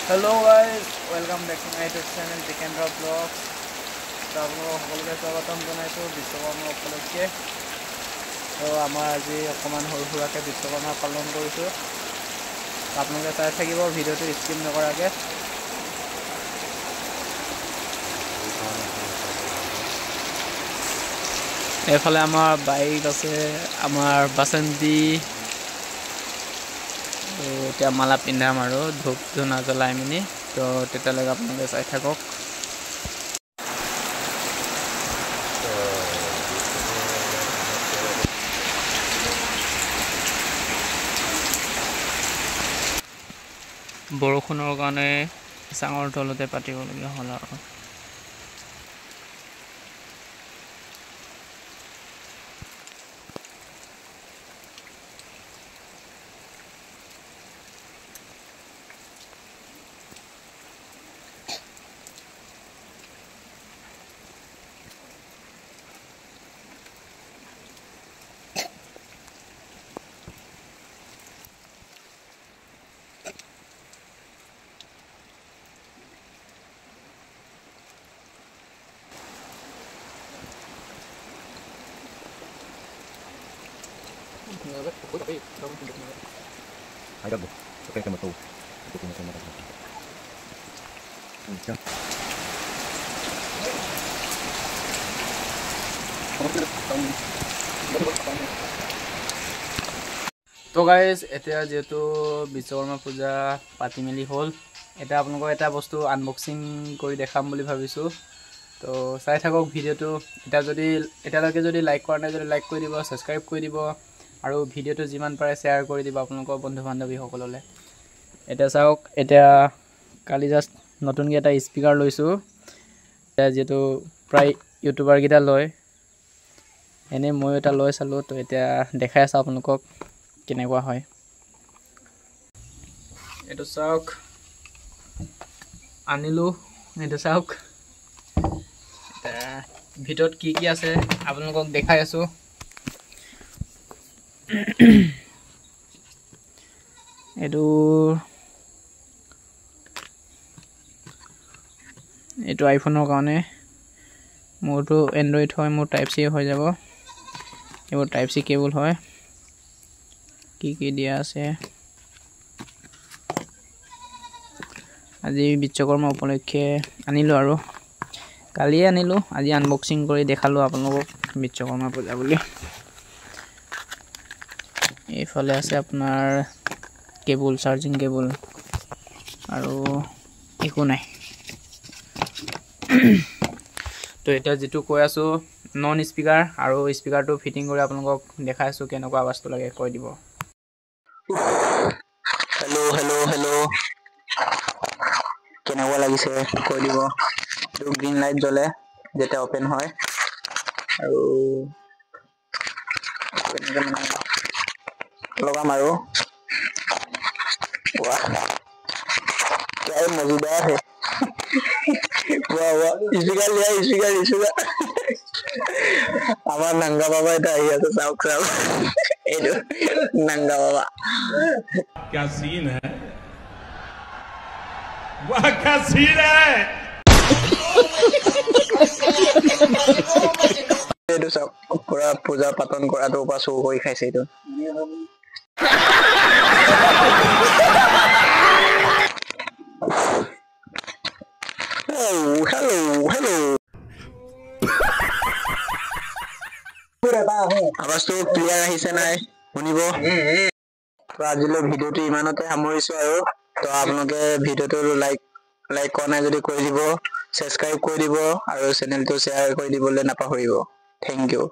Hello guys, welcome back to my YouTube channel Jikendra Vlogs. So আপোনালোক সকলোকে স্বাগতম জনাইছো বিশ্বকৰ্মা উপলক্ষে। তো আমাৰ আজি অকমান সৰুসুৰাকে বিশ্বকৰ্মা পালন কৰিছো। আপোনালোকে চাই থাকিব ভিডিওটো স্কিপ নকৰাকে। এফালে আমাৰ বাইক আছে, আমাৰ বাসন্তী এতিয়া মালা পিন্ধাম আৰু ধূপ ধূনা জ্বলাই মিনি। তো তেতিয়ালৈকে আপোনালোকে চাই থাকক। বৰষুণৰ কাৰণে চাঙৰ তলতে পাতিবলগীয়া হ'ল আৰু Hai gabbo, oke kamu tahu. Itu punya sama kamu. তো গাইজ এতিয়া যেহেতু বিশ্বকৰ্মা পূজা পাতি মেলি হ'ল, এতিয়া আপোনালোকক এটা বস্তু আনবক্সিং কৰি দেখাম বুলি ভাবিছোঁ। তো চাই থাকক ভিডিঅ'টো। এতিয়ালৈকে যদি লাইক কৰা নাই, যদি লাইক কৰি দিব, ছাবস্ক্ৰাইব কৰি দিব আৰু ভিডিঅ'টো যিমান পাৰে শ্বেয়াৰ কৰি দিব আপোনালোকৰ বন্ধু বান্ধৱীসকললৈ। এতিয়া চাওক, এতিয়া কালি জাষ্ট নতুনকৈ এটা স্পীকাৰ লৈছোঁ। এতিয়া যিহেতু প্ৰায় ইউটিউবাৰকেইটা লয়, এনেই ময়ো এটা লৈ চালোঁ। তো এতিয়া দেখাই আছোঁ আপোনালোকক কেনেকুৱা হয়। এইটো চাওক, আনিলোঁ। এইটো চাওক, ভিতৰত কি কি আছে আপোনালোকক দেখাই আছোঁ। এইটো আইফোনৰ কাৰণে, মোৰতো এণ্ড্ৰইড হয়, মোৰ টাইপ চি হৈ যাব। এইবোৰ টাইপ চি কেবল হয়। কি কি দিয়া আছে, আজি বিশ্বকৰ্মা উপলক্ষে আনিলোঁ আৰু কালিয়ে আনিলোঁ, আজি আনবক্সিং কৰি দেখালোঁ আপোনালোকক বিশ্বকৰ্মা পূজা বুলি। এইফালে আছে আপোনাৰ কেবল, চাৰ্জিং কেবল, আৰু একো নাই। তো এতিয়া যিটো কৈ আছোঁ, নন স্পীকাৰ, আৰু স্পীকাৰটো ফিটিং কৰি আপোনালোকক দেখাই আছোঁ কেনেকুৱা আৱাজটো লাগে কৈ দিব। হেল্ল' হেল্ল' হেল্ল', কেনেকুৱা লাগিছে কৈ দিব। এইটো গ্ৰীণ লাইট জ্বলে যেতিয়া অপেন হয়, আৰু লগাম আৰু মজুদাৰ হে। স্পীকাৰ লিয়া, স্পীকাৰ আমাৰ নাংগা বাবা এটা আহি আছে, চাওক চাওক, এইটো নাংগা বাবা। क्या सीन है, वाह क्या सीन है। এইটো চাওক, পুৰা পূজা পাতন কৰাটো পৰা চুৰ কৰি খাইছে এইটো। আৱাজটো ক্লিয়াৰ আহিছে নাই শুনিব। তো আজিলৈ ভিডিঅ'টো ইমানতে সামৰিছো আৰু। তো আপোনালোকে ভিডিঅ'টো লাইক কৰা নাই যদি কৰি দিব, ছাবস্ক্ৰাইব কৰি দিব, আৰু চেনেলটো শ্বেয়াৰ কৰি দিবলৈ নাপাহৰিব। Thank U.